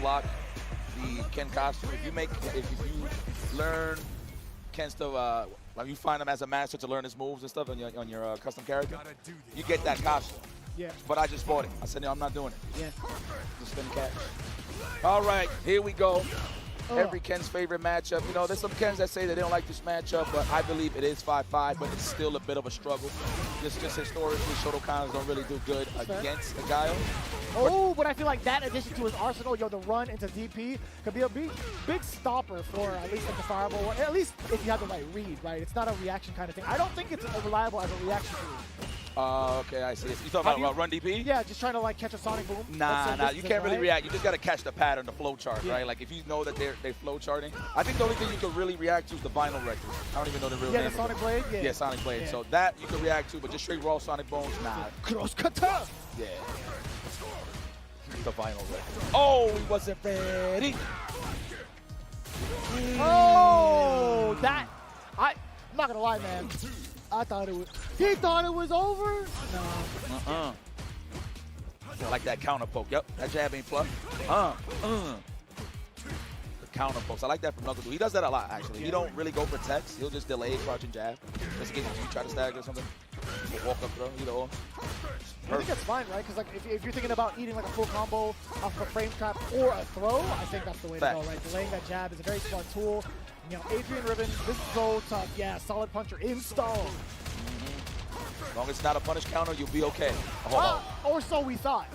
unlock the Ken costume. If you learn Ken stuff, like you find him as a master to learn his moves and stuff on your custom character, you get that costume. Yeah. But I just bought it. I said, no, I'm not doing it. Yeah. Just spend cash. All right, here we go. Every Ken's favorite matchup. You know, there's some Kens that say that they don't like this matchup, but I believe it is 5-5, but it's still a bit of a struggle. Just historically, Shotokans don't really do good against the Guile. Oh, but I feel like that addition to his arsenal, the run into DP, could be a big stopper for at least like the fireball. At least if you have the right read, right? It's not a reaction kind of thing. I don't think it's reliable as a reaction tool. Okay, I see. You talking about run DP? Yeah, just trying to like catch a sonic boom. Nah, you can't really react. You just got to catch the pattern, the flow chart, right? Like if you know that they're flow charting. I think the only thing you can really react to is the vinyl rectors. I don't even know the real name. Yeah, the sonic blade. Yeah, sonic blade. Yeah. So that you can react to, but just straight raw sonic bones, nah. Cross cutter. Yeah. The vinyl record. Oh, he wasn't ready. Oh, I'm not gonna lie, man. I thought it was. He thought it was over. No. I like that counter poke. Yep, that jab ain't fluff. The counter pokes. I like that from NUCKLEDU. He does that a lot, actually. He don't really go for text. He'll just delay crouching jab. Just in case you try to stagger or something. Or walk up throw, either or. I think that's fine, right? Because like if you're thinking about eating like a full combo off of a frame trap or a throw, I think that's the way to go, right? Delaying that jab is a very smart tool. You know, Adrien, Riven, this is so tough. Yeah, solid puncher installed. As long as it's not a punish counter, you'll be okay. Or so we thought.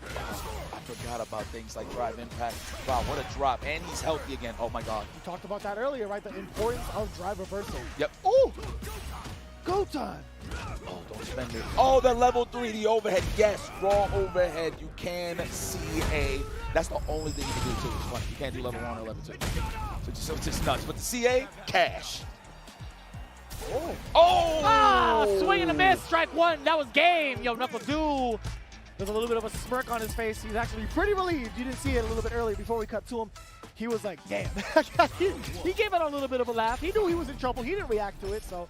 I forgot about things like drive impact. Wow, what a drop. And he's healthy again. Oh my God. We talked about that earlier, right? The importance of drive reversal. Yep. Oh! Go time! Oh, don't spend it. Oh, the level 3, the overhead. Yes, raw overhead. You can CA. That's the only thing you can do, too. It's funny. You can't do level 1 or level 2. So it's just nuts. But the CA, cash. Oh! Swing and a miss, strike one. That was game. Yo, NUCKLEDU. There's a little bit of a smirk on his face. He's actually pretty relieved. You didn't see it a little bit earlier before we got to him. He was like, damn. he gave it a little bit of a laugh. He knew he was in trouble. He didn't react to it, so.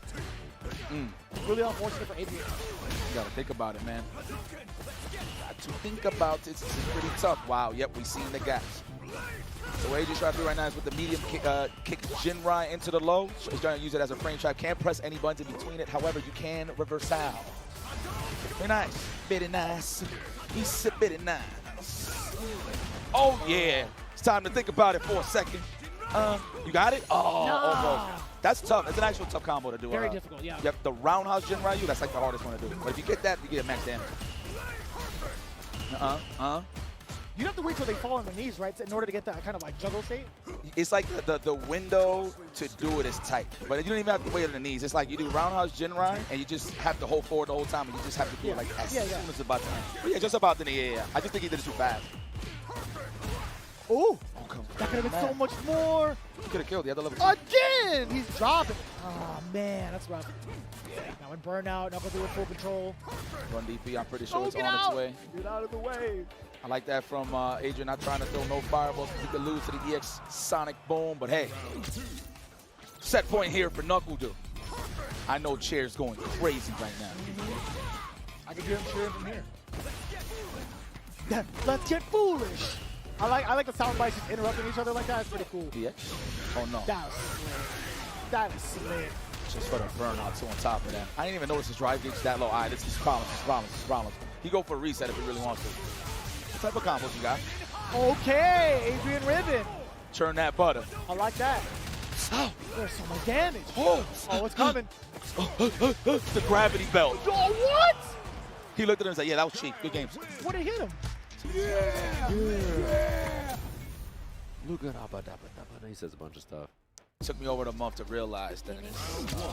Really unfortunate for Adrien. You gotta think about it, man. Got to think about it. This is pretty tough. Wow, yep, we seen the gaps. So what Adrien's trying to do right now is with the medium kick Jinrai into the low. So he's trying to use it as a frame trap. Can't press any buttons in between it. However, you can reverse out. Very nice. Very nice. He's very nice. Oh, yeah. It's time to think about it for a second. You got it? Oh, no. Almost. That's tough. It's an actual tough combo to do. Very difficult, yeah. Yep, the roundhouse Jinrai, that's like the hardest one to do. But if you get that, you get max damage. You have to wait till they fall on their knees, right? In order to get that kind of like juggle state? It's like the window to do it is tight. But you don't even have to wait on the knees. It's like you do roundhouse Jinrai, and you just have to hold forward the whole time, and you just have to do it like as soon as it's about to end. But yeah, just about to end. Yeah. I just think he did it too fast. Oh, that could have been so much more. He could have killed the other level 2. Again! He's dropping. Oh, man, that's rough. Now in burnout, NUCKLEDU with full control. Run DP, I'm pretty sure it's on its way. Get out of the way. I like that from Adrien, not trying to throw no fireballs. He could lose to the EX Sonic Boom, but hey. Set point here for NUCKLEDU. I know Chair's going crazy right now. I can hear him cheering from here. Let's get foolish. I like the sound bites just interrupting each other like that. It's pretty cool. Yeah. Oh no. That was slick. That is slick. Just for the burnout too on top of that. I didn't even notice his drive gauge that low. All right, this is problems. He go for a reset if he really wants to. What type of combos you got? Okay, Adrien Riven. Churn that butter. I like that. Oh, there's so much damage. Oh, it's coming. The gravity belt. Oh, what? He looked at him and said, yeah, that was cheap. Good games. What did hit him? Yeah. Look at he says a bunch of stuff. Took me over a month to realize that in his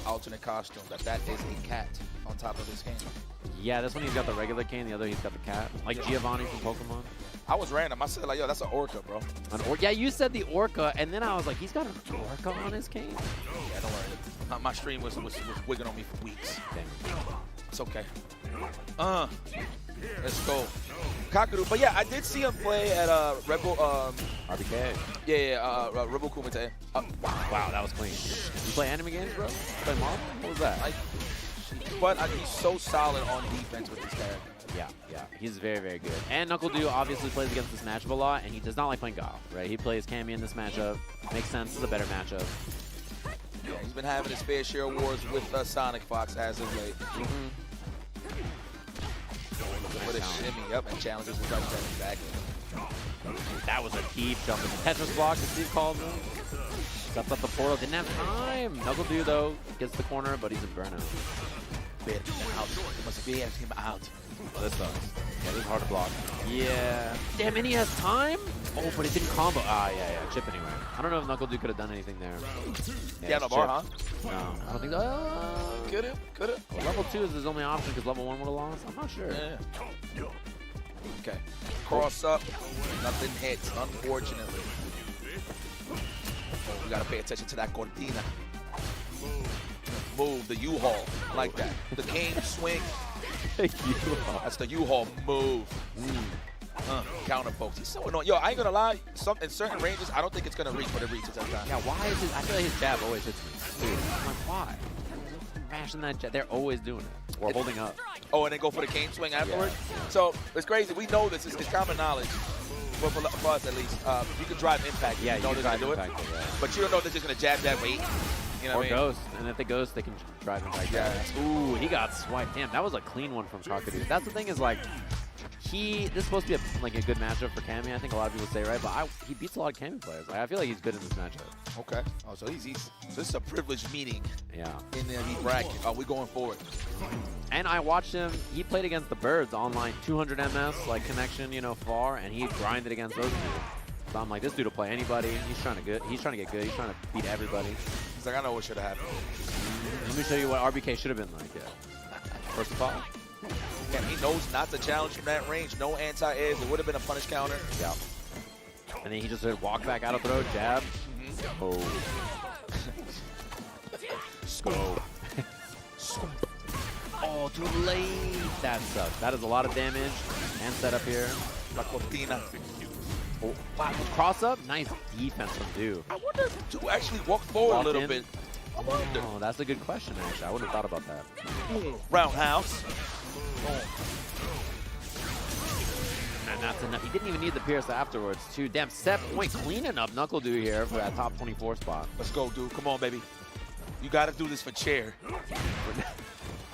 alternate costume that is a cat on top of his cane. Yeah, this one he's got the regular cane, the other he's got the cat. Like Giovanni from Pokemon. I was random. I said like, yo, that's an orca, bro. Yeah, you said the orca, and then I was like, he's got an orca on his cane? Yeah, don't worry. My stream was wigging on me for weeks. Damn. It's okay. Let's go. Kakeru, but yeah, I did see him play at Rebel RBK. Yeah, Rebel Kumite. Wow, that was clean. You play anime games, bro? Play Marvel? What was that? But he's so solid on defense with his character. Yeah, yeah, he's very, very good. And NUCKLEDU obviously plays against this matchup a lot, and he does not like playing Golf, right? He plays Cammy in this matchup. Makes sense, it's a better matchup. Yeah, he's been having his fair share of wars with Sonic Fox as of late. With a shimmy, yep, and challenges the touchdown, exactly. That was a deep jump in the Tetris block, as Steve called him. Stepped up the portal, didn't have time. NUCKLEDU, though, gets the corner, but he's in burnout. Bit him out. He must be him out. Oh, this sucks. Yeah, this is hard to block. Yeah. Damn, and he has time? Oh, but he didn't combo. Ah, yeah, chip anyway. I don't know if NUCKLEDU could have done anything there. Yeah, no bar, huh? No, I don't think so. Could have. Well, level 2 is his only option because level 1 would have lost. I'm not sure. Yeah. Okay. Cross up. Nothing hits, unfortunately. We gotta pay attention to that cortina. Move the U-Haul like that. The cane swing. That's the U-Haul move. Counter folks. He's so annoying. Yo, I ain't gonna lie. In certain ranges, I don't think it's gonna reach, but it reaches every time. Yeah, why is it? I feel like his jab always hits me. Dude, I'm like, why? Mashing that jab. They're always doing it. Or holding up. Oh, and then go for the cane swing afterwards? Yeah. So, it's crazy. We know this. It's common knowledge. But for us, at least, you can drive impact. Yeah, you know they're gonna do it. Yeah. But you don't know if they're just gonna jab that weight. You know or what I mean? ghost. And if they ghost, they can drive impact. Yeah. Ooh, he got swiped. Damn, that was a clean one from Kakeru. That's the thing is, like, this is supposed to be a good matchup for Cammy. I think a lot of people say, right? But he beats a lot of Cammy players. Like, I feel like he's good in this matchup. Okay. Oh, so so this is a privileged meeting. Yeah. In the bracket. Are we going forward? And I watched him. He played against the Birds online, 200 MS, like connection, far, and he grinded against those two. So I'm like, this dude will play anybody. He's trying to get good. He's trying to beat everybody. He's like, I know what should have happened. Let me show you what RBK should have been like. Yeah. First of all. Yeah, he knows not to challenge from that range. No anti-airs. It would have been a punish counter. Yeah. And then he just walk back out of throw, jab. Oh. Scoop. Oh, too late. That sucks. That is a lot of damage. And setup here. La cortina. Oh, wow. Cross up. Nice defense from Du. I wonder if Du actually walked forward a little bit. I wonder. Oh, that's a good question, actually. I wouldn't have thought about that. Roundhouse. And that's enough. He didn't even need the pierce afterwards, too. Damn, set point cleaning up NUCKLEDU here for that top 24 spot. Let's go, dude. Come on, baby. You got to do this for chair.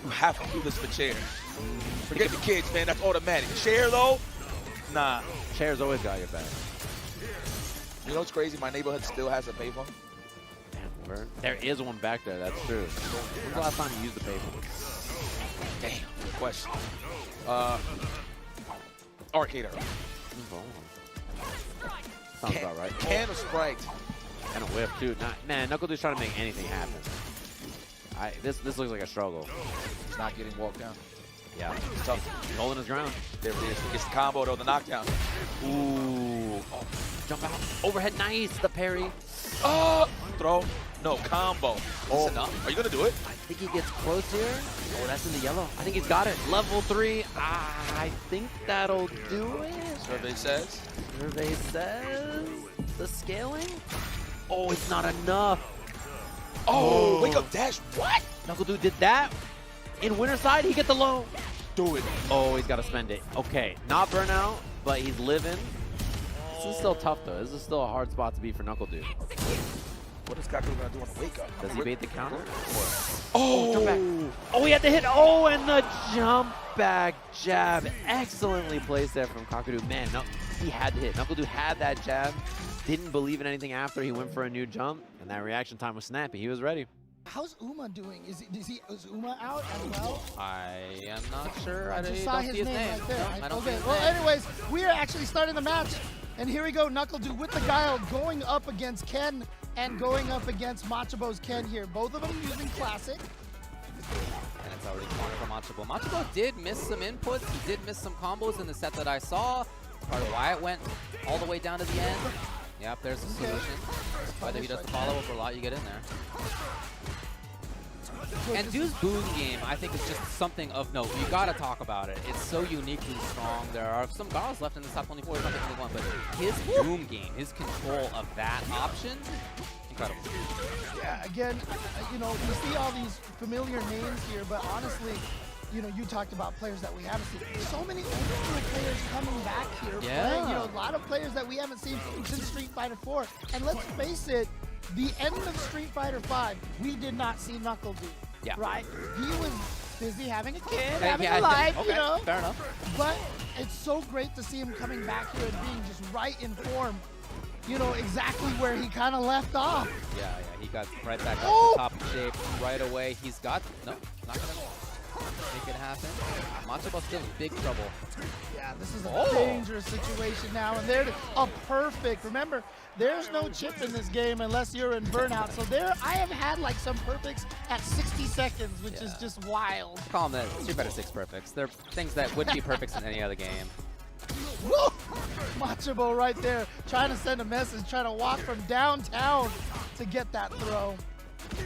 You have to do this for chair. Forget the kids, man. That's automatic. Chair, though? Nah. Chair's always got your back. You know what's crazy? My neighborhood still has a payphone. Damn, word. There is one back there. That's true. When's the last time you used the payphone? Damn, good question. Arcade era. Sounds about right. Can of Sprite. And a whip, too. Man, NUCKLEDU's trying to make anything happen. This looks like a struggle. He's not getting walked down. Yeah. It's tough. He's holding his ground. There it is. He gets the combo, though, the knockdown. Ooh. Oh, jump out. Overhead, nice. The parry. Oh! Throw. No, combo. Oh. Enough. Are you going to do it? I think he gets close here. Oh, that's in the yellow. I think he's got it. Level 3. I think that'll do it. Survey says. Survey says. The scaling. Oh, it's not enough. Oh, wake up dash. What? NUCKLEDU did that. In winner side, he get the low. Do it. Oh, he's got to spend it. Okay, not burnout, but he's living. This is still tough, though. This is still a hard spot to be for NUCKLEDU. What is Kakeru going to do on the wake up? Does he bait the counter? Oh! Jump back. Oh, he had to hit. Oh, and the jump back jab. Excellently placed there from Kakeru. Man, no, he had to hit. NUCKLEDU had that jab. Didn't believe in anything after he went for a new jump, and that reaction time was snappy. He was ready. How's Uma doing? Is Uma out as well? I am not sure. I just don't saw see his his name name. right there. No, I don't see Okay, his well, name. anyways, we are actually starting the match. And here we go, NUCKLEDU with the Guile going up against Ken and going up against Machabo's Ken here. Both of them using Classic. And it's already corner for Machabo. Machabo did miss some inputs. He did miss some combos in the set that I saw. Part of why it went all the way down to the end. Yep, there's the solution. Whether he does the follow-up or a lot you get in there. And Du's boom game, I think, is just something of note. You gotta talk about it. It's so uniquely strong. There are some guards left in the top 24, it's not the only one, but his boom game, his control of that option, incredible. Yeah, again, you know, we see all these familiar names here, but honestly, you know, you talked about players that we haven't seen. So many old school players coming back here. Yeah. Playing, you know, a lot of players that we haven't seen since Street Fighter 4. And let's face it, the end of Street Fighter 5, we did not see NUCKLEDU. Yeah. Right? He was busy having a kid, Yeah, having yeah, a life, okay, you know. fair enough. But it's so great to see him coming back here and being just right in form. You know, exactly where he kind of left off. Yeah, he got right back up Oh! to top of shape right away. He's got, no, not gonna make it happen. Machabo's still in big trouble. Yeah, this is a Oh! dangerous situation now, and they're a perfect. Remember, there's no chip in this game unless you're in burnout. So there, I have had like some perfects at 60 seconds, which is just wild. Call them the Street Fighter 6 perfects. They're things that would be perfects in any other game. Woo! Machabo right there, trying to send a message, trying to walk from downtown to get that throw.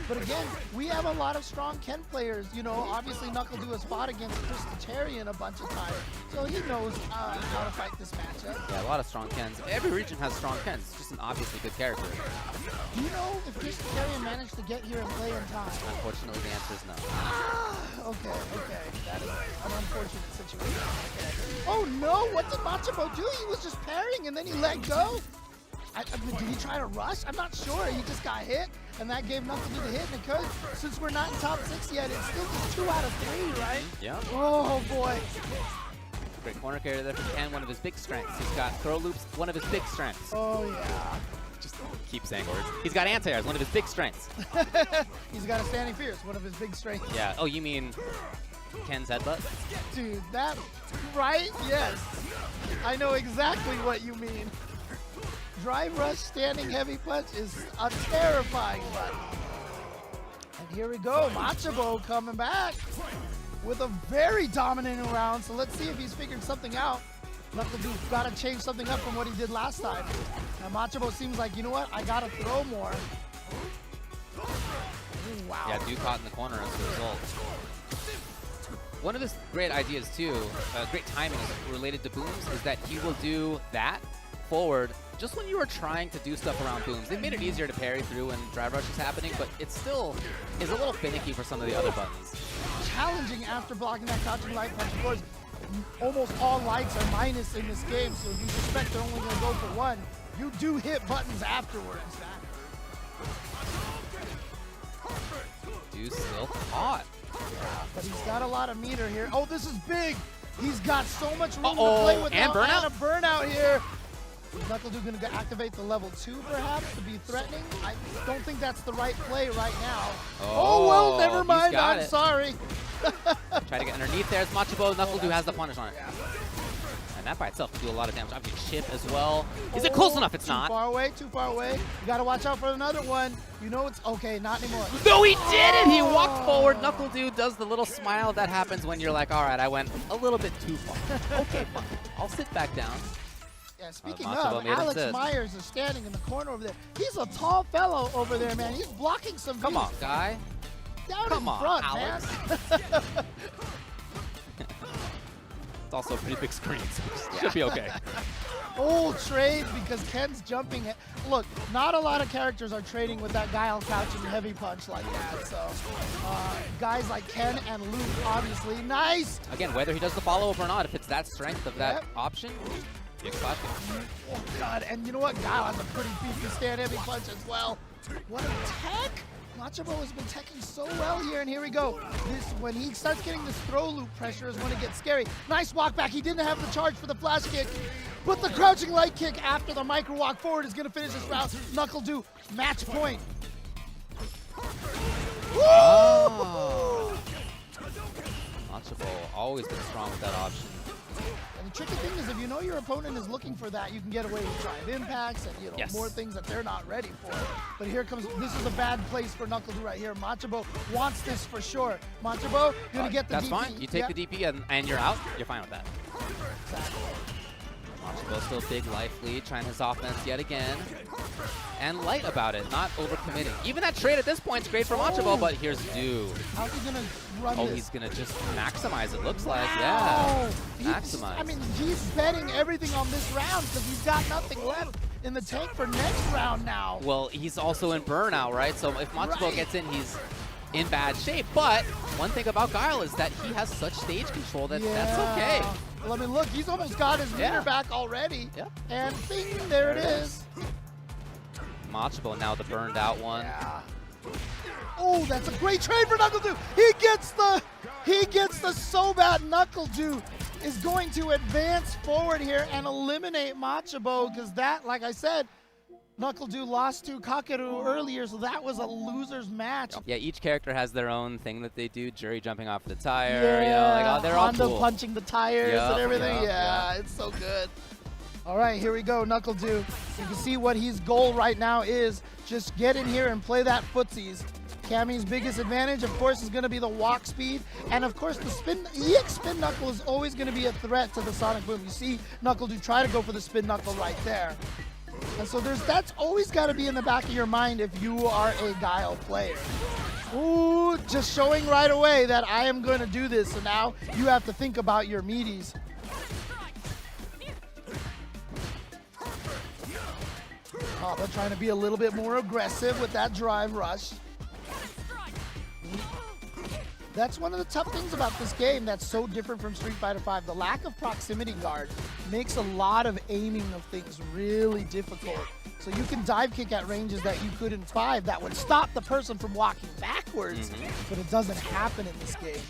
But again, we have a lot of strong Ken players. You know, obviously NUCKLEDU has fought against Christacharian a bunch of times, so he knows how to fight this matchup. Yeah, a lot of strong Kens. Every region has strong Kens. It's just an obviously good character. Do you know if Christacharian managed to get here and play in time? Unfortunately, the answer is no. Okay. That is an unfortunate situation. Oh no, what did Machabo do? He was just parrying and then he let go? I mean, did he try to rush? I'm not sure. He just got hit, and that gave NUCKLEDU the hit. And because, since we're not in top 6 yet, it's still just 2 out of 3, right? Yeah. Oh boy. Great corner carry there from Ken, one of his big strengths. He's got throw loops, one of his big strengths. Oh yeah. Just keep saying words. He's got anti-airs, one of his big strengths. He's got a standing fierce, one of his big strengths. Yeah. Oh, you mean Ken's headbutt? Dude, that, right? Yes. I know exactly what you mean. Drive rush standing heavy punch is a terrifying button. And here we go, Machabo coming back with a very dominating round. So let's see if he's figured something out. NUCKLEDU's got to change something up from what he did last time. Now Machabo seems like, you know what, I got to throw more. Ooh, wow. Yeah, Duke caught in the corner as a result. One of his great ideas too, great timing related to booms, is that he will do that forward just when you are trying to do stuff around booms. They made it easier to parry through when drive rush is happening, but it still is a little finicky for some of the other buttons. Challenging after blocking that crouching light punch. Of course, almost all lights are minus in this game, so if you suspect they're only going to go for one, you do hit buttons afterwards. Dude's still caught. But he's got a lot of meter here. Oh, this is big. He's got so much room to play with and now, burnout? and a burnout here. Is NUCKLEDU going to activate the level 2 perhaps to be threatening? I don't think that's the right play right now. Oh well, never mind. got I'm it. sorry. Try to get underneath there. It's Machabo. NUCKLEDU has the punish on it. And that by itself can do a lot of damage. Obviously, chip as well. Is it close enough? It's not. Too far away. You got to watch out for another one. You know it's okay, not anymore. No, he did it! He walked forward. NUCKLEDU does the little smile that happens when you're like, all right, I went a little bit too far. Okay, fine. I'll sit back down. Yeah, speaking Machabo of, made him Alex sit. Myers is standing in the corner over there. He's a tall fellow over there, man. He's blocking some Come on, beats. guy. Down Come in on, front, Alex. man. It's also a pretty big screen, so it should be okay. Old trade because Ken's jumping. Look, not a lot of characters are trading with that guile couching heavy punch like that. So guys like Ken and Luke, obviously. Nice. Again, whether he does the follow-up or not, if it's that strength of that option, big spot. Oh, God. And you know what? Guile has a pretty beefy stand heavy punch as well. What a tech. Machabo has been teching so well here, and here we go. When he starts getting this throw loop pressure is when it gets scary. Nice walk back. He didn't have the charge for the flash kick, but the crouching light kick after the micro walk forward is going to finish this round. NUCKLEDU, match point. Oh. Machabo always been strong with that option. And the tricky thing is, if you know your opponent is looking for that, you can get away with drive impacts and more things that they're not ready for. But here comes, this is a bad place for NUCKLEDU right here. Machabo wants this for sure. Machabo, you're gonna get the DP. That's fine. You take the DP and you're out. You're fine with that. Exactly. Machabo still big life lead, trying his offense yet again. And light about it, not overcommitting. Even that trade at this point is great for Machabo, but here's Du. How's he gonna run this? He's gonna just maximize it, looks like. Wow. Yeah, maximize. I mean, he's betting everything on this round because he's got nothing left. in the tank for next round now. Well, he's also in burnout, right? So if Machabo Right. gets in, he's in bad shape. But one thing about Guile is that he has such stage control that that's okay. Well, I mean, look, he's almost got his meter Yeah. back already. Yeah. And bing, there it is. Machabo now the burned out one. Yeah. Oh, that's a great trade for NUCKLEDU. He gets the so bad NUCKLEDU is going to advance forward here and eliminate Machabo because that, like I said, NUCKLEDU lost to Kakeru earlier, so that was a loser's match. Yeah, each character has their own thing that they do. Jury jumping off the tire, you know, like, oh, they're all Honda cool. punching the tires Yup, and everything. yup, Yeah, it's so good. All right, here we go, NUCKLEDU. You can see what his goal right now is. Just get in here and play that footsies. Cammy's biggest advantage, of course, is going to be the walk speed. And, of course, the EX spin knuckle is always going to be a threat to the Sonic Boom. You see NUCKLEDU try to go for the spin knuckle right there. And so that's always got to be in the back of your mind if you are a Guile player. Ooh, just showing right away that I am going to do this. So now you have to think about your meaties. Caba trying to be a little bit more aggressive with that drive rush. That's one of the tough things about this game that's so different from Street Fighter V. The lack of proximity guard makes a lot of aiming of things really difficult. So you can dive kick at ranges that you could in 5 that would stop the person from walking backwards, but it doesn't happen in this game.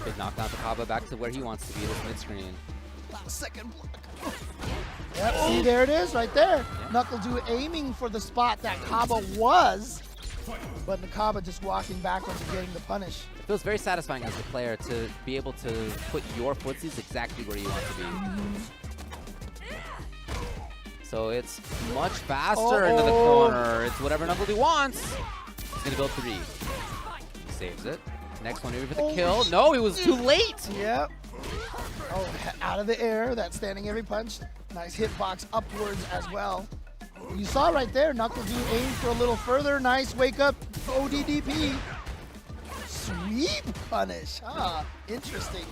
Big knockdown to Caba back to where he wants to be, this mid-screen. Last second block. Yep, see, there it is right there. NUCKLEDU aiming for the spot that Caba was, but Caba just walking backwards and getting the punish. It feels very satisfying as a player to be able to put your footsies exactly where you want to be. So it's much faster into the corner. It's whatever NUCKLEDU wants. He's going to build 3. He saves it. Next one, maybe for the kill. No, he was too late. Yep. Oh, out of the air, that standing every punch. Nice hitbox upwards as well. You saw right there, NUCKLEDU aimed for a little further. Nice wake up ODDP. Sweep punish. Ah, interesting.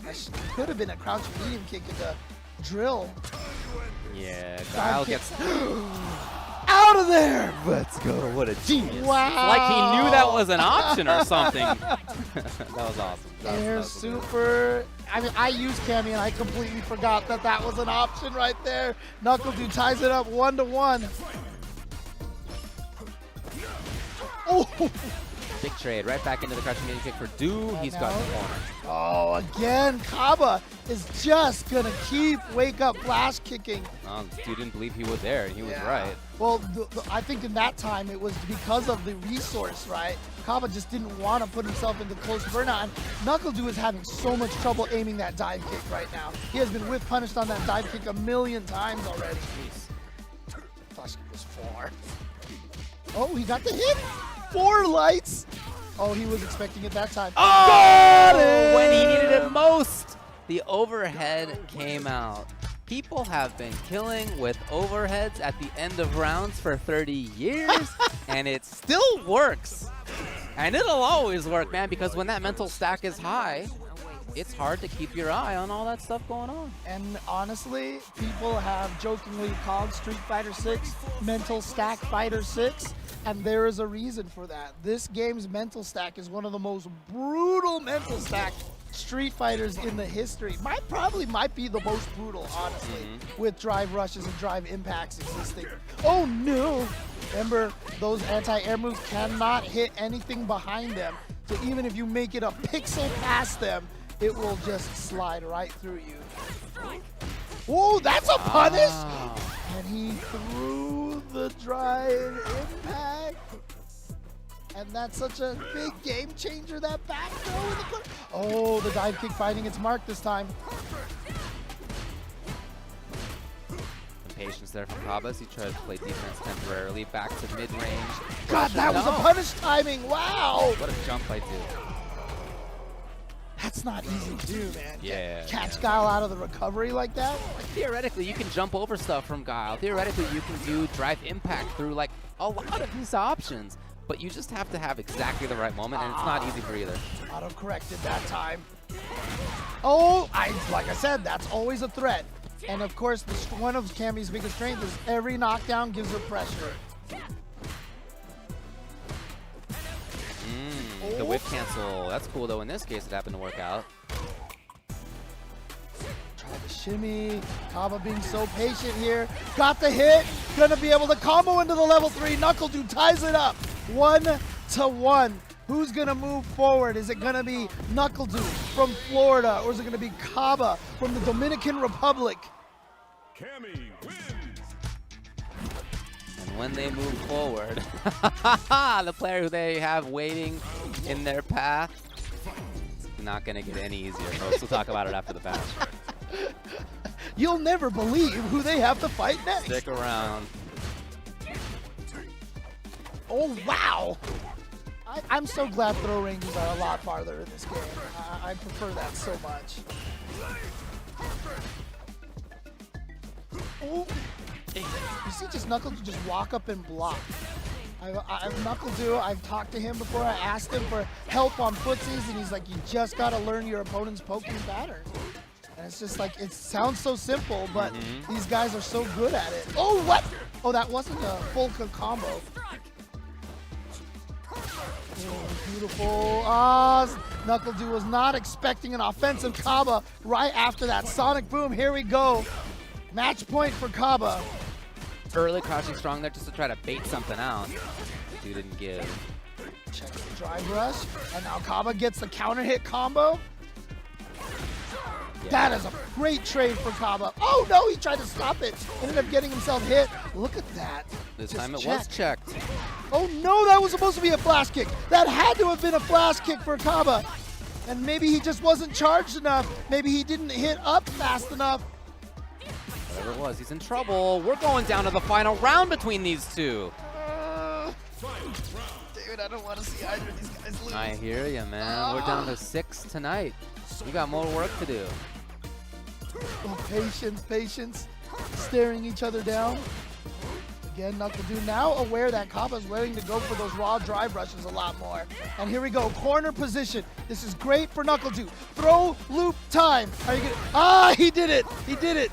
That could have been a crouching medium kick in the drill. Yeah, Guile gets Out of there! Let's go. What a genius. Wow. It's like he knew that was an option or something. That was awesome. Air super. I mean, I used Cammy and I completely forgot that that was an option right there. NUCKLEDU ties it up 1-1. Oh! Big trade right back into the crouching medium kick for Du. He's got the corner. Oh, again, Caba is just gonna keep wake up flash kicking. Dude didn't believe he was there, and he was right. Well, I think in that time it was because of the resource, right? Caba just didn't want to put himself into close burnout. And NUCKLEDU is having so much trouble aiming that dive kick right now. He has been whiff punished on that dive kick a million times already. Jeez. Flash kick was 4. Oh, he got the hit. 4 lights. Oh, he was expecting it that time. Oh! Got it! When he needed it most, the overhead came out. People have been killing with overheads at the end of rounds for 30 years, and it still works. And it'll always work, man, because when that mental stack is high, it's hard to keep your eye on all that stuff going on. And honestly, people have jokingly called Street Fighter 6 Mental Stack Fighter 6, and there is a reason for that. This game's mental stack is one of the most brutal mental stack Street Fighters in the history. Probably might be the most brutal, honestly, with drive rushes and drive impacts existing. Oh no! Remember, those anti-air moves cannot hit anything behind them. So even if you make it a pixel past them, it will just slide right through you. Whoa, that's a punish! And he threw the drive impact. And that's such a big game changer, that back throw in the corner. Oh, the dive kick finding its mark this time. Patience there from Caba as he tried to play defense temporarily. Back to mid-range. God, that was a punish timing. Wow! What a jump by Du. That's not easy to do, man. Yeah. Catch Guile out of the recovery like that. Theoretically, you can jump over stuff from Guile. Theoretically, you can do drive impact through like a lot of these options. But you just have to have exactly the right moment, and it's not easy for either. Auto-corrected that time. Oh, like I said, that's always a threat. And of course, one of Cammy's biggest strengths is every knockdown gives her pressure. The whip cancel. That's cool though. In this case, it happened to work out. Try the shimmy. Caba being so patient here. Got the hit. Gonna be able to combo into the level 3. NUCKLEDU ties it up. 1-1. Who's gonna move forward? Is it gonna be NUCKLEDU from Florida, or is it gonna be Caba from the Dominican Republic? Cammy wins. And when they move forward, the player who they have waiting in their path, not gonna get any easier, folks. We'll talk about it after the patch. You'll never believe who they have to fight next. Stick around. Oh, wow. I'm so glad throw ranges are a lot farther in this game. I prefer that so much. Oh. You see just NUCKLEDU just walk up and block. NUCKLEDU, I've talked to him before. I asked him for help on Footsies, and he's like, you just got to learn your opponent's poking pattern. And it's just like, it sounds so simple, but these guys are so good at it. Oh, what? Oh, that wasn't a full combo. Oh, beautiful. NUCKLEDU was not expecting an offensive Caba right after that sonic boom. Here we go. Match point for Caba. Early crouching strong there just to try to bait something out. Dude didn't give. Check the drive rush. And now Caba gets the counter hit combo. Yeah. That is a great trade for Caba. Oh no, he tried to stop it. Ended up getting himself hit. Look at that. This Just time it check. was checked. Oh no, that was supposed to be a flash kick. That had to have been a flash kick for Caba. And maybe he just wasn't charged enough. Maybe he didn't hit up fast enough. Whatever it was, he's in trouble. We're going down to the final round between these two. Dude, I don't want to see either of these guys lose. I hear you, man. We're down to 6 tonight. We got more work to do. Oh, patience, patience. Staring each other down. Again, NUCKLEDU now aware that Caba's willing to go for those raw drive rushes a lot more. And here we go, corner position. This is great for NUCKLEDU. Throw loop time. Are you gonna? He did it. He did it.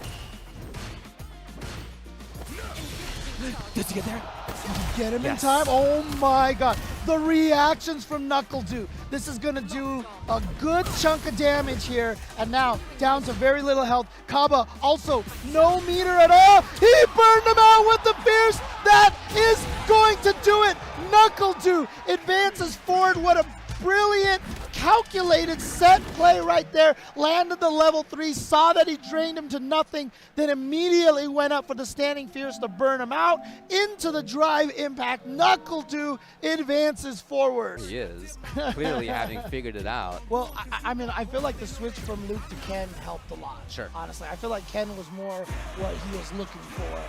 Did you get there? Did you get him in time? Oh my God. The reactions from NUCKLEDU. This is gonna do a good chunk of damage here. And now down to very little health. Caba also no meter at all. He burned him out with the fierce. That is going to do it. NUCKLEDU advances forward. What a brilliant, calculated set play right there. Landed the level 3, saw that he drained him to nothing, then immediately went up for the standing fierce to burn him out. Into the drive impact. NUCKLEDU advances forward. He is, clearly having figured it out. Well, I mean, I feel like the switch from Luke to Ken helped a lot. Sure. Honestly, I feel like Ken was more what he was looking for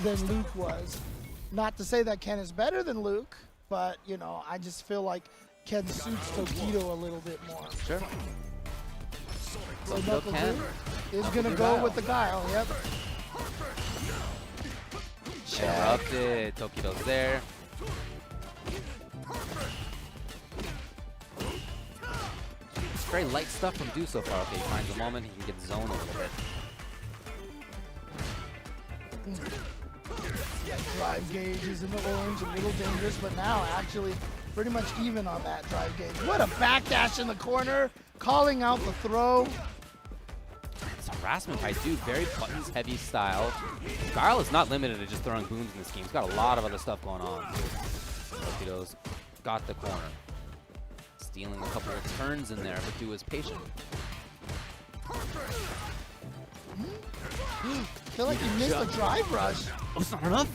than Luke was. Not to say that Ken is better than Luke, but, you know, I just feel like Ken suits Tokido a little bit more. Sure. So Tokido NUCKLEDU is going to go with the guile. Yep. Interrupted. Tokido's there. It's very light stuff from Do so far. Okay, he finds a moment. He can get zoned a little bit. That drive gauge is in the orange, a little dangerous, but now actually pretty much even on that drive gauge. What a backdash in the corner, calling out the throw. It's harassment by Do, very buttons heavy style. Guile is not limited to just throwing booms in this game. He's got a lot of other stuff going on. Tokido's got the corner. Stealing a couple of turns in there, but Do is patient. I feel like he missed the drive rush. Oh, it's not enough.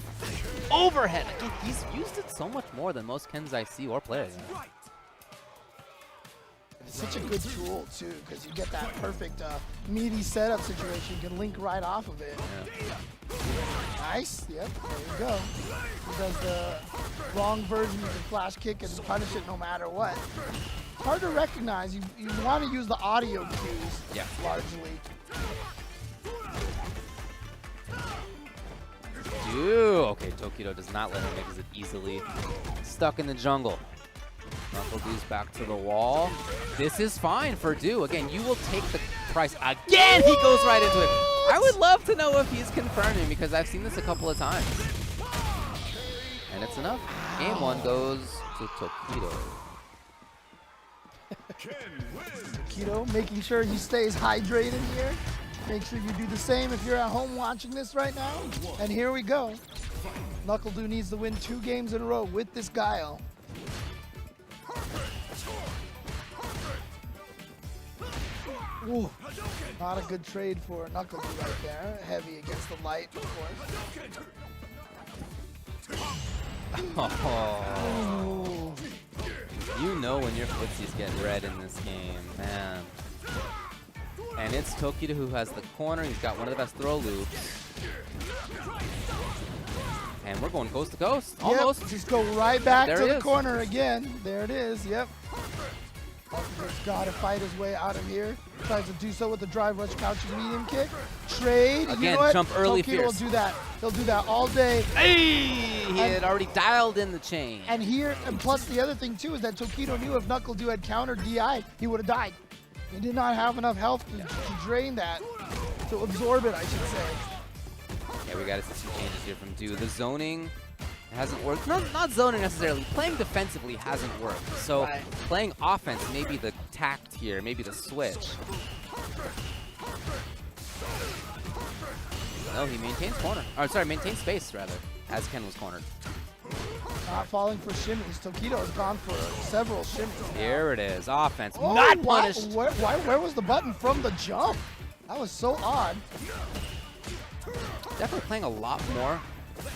Overhead. Again, he's used it so much more than most Kens I see or play against. It's such a good tool too, because you get that perfect meaty setup situation. You can link right off of it. Yeah. Nice. Yep. There you go. He does the wrong version. You can flash kick and punish it no matter what. Hard to recognize. You want to use the audio cues. Largely. Okay, Tokido does not let him exit easily. Stuck in the jungle. NUCKLEDU's back to the wall. This is fine for Do. Again, you will take the price. Again, he goes right into it. I would love to know if he's confirming because I've seen this a couple of times. And it's enough. Game 1 goes to Tokido. Tokido making sure he stays hydrated here. Make sure you do the same if you're at home watching this right now. And here we go. NUCKLEDU needs to win 2 games in a row with this Guile. Ooh, not a good trade for NUCKLEDU right there. Heavy against the light, of course. Oh. You know when your Footsies get red in this game, man. And it's Tokido who has the corner. He's got one of the best throw loops. And we're going coast to coast. Almost. Yep, just go right back There to it the is. corner again. There it is, yep. He's got to fight his way out of here. Tries to do so with the drive rush couching medium kick. Trade. Again, you know what? jump early, Tokido fierce. will do that. He'll do that all day. Hey! He had already dialed in the chain. And here, and plus the other thing too is that Tokido knew if NUCKLEDU had countered DI, he would have died. He did not have enough health to drain that, to absorb it, I should say. Yeah, we got to see some changes here from Do. The zoning hasn't worked. Not zoning necessarily. Playing defensively hasn't worked. So Right. playing offense, maybe the tact here, maybe the switch. No, he maintains corner. Or sorry, maintains space rather, as Ken was cornered. Not falling for shimmies. Tokido has gone for several shimmies. There it is. Offense. Oh, Not wow. punished. Where was the button from the jump? That was so odd. Definitely playing a lot more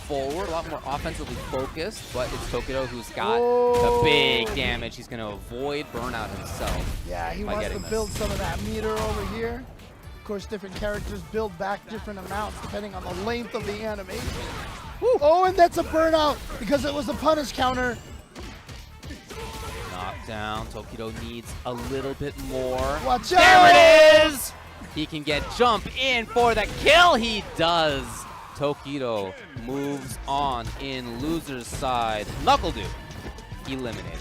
forward, a lot more offensively focused, but it's Tokido who's got Whoa. the big damage. He's going to avoid burnout himself. Yeah, he by wants to getting this. build some of that meter over here. Of course, different characters build back different amounts depending on the length of the animation. Woo. Oh, and that's a burnout because it was a punish counter. Knockdown. Tokido needs a little bit more. Watch There out! it is! He can get jump in for the kill. He does. Tokido moves on in loser's side. NUCKLEDU eliminated.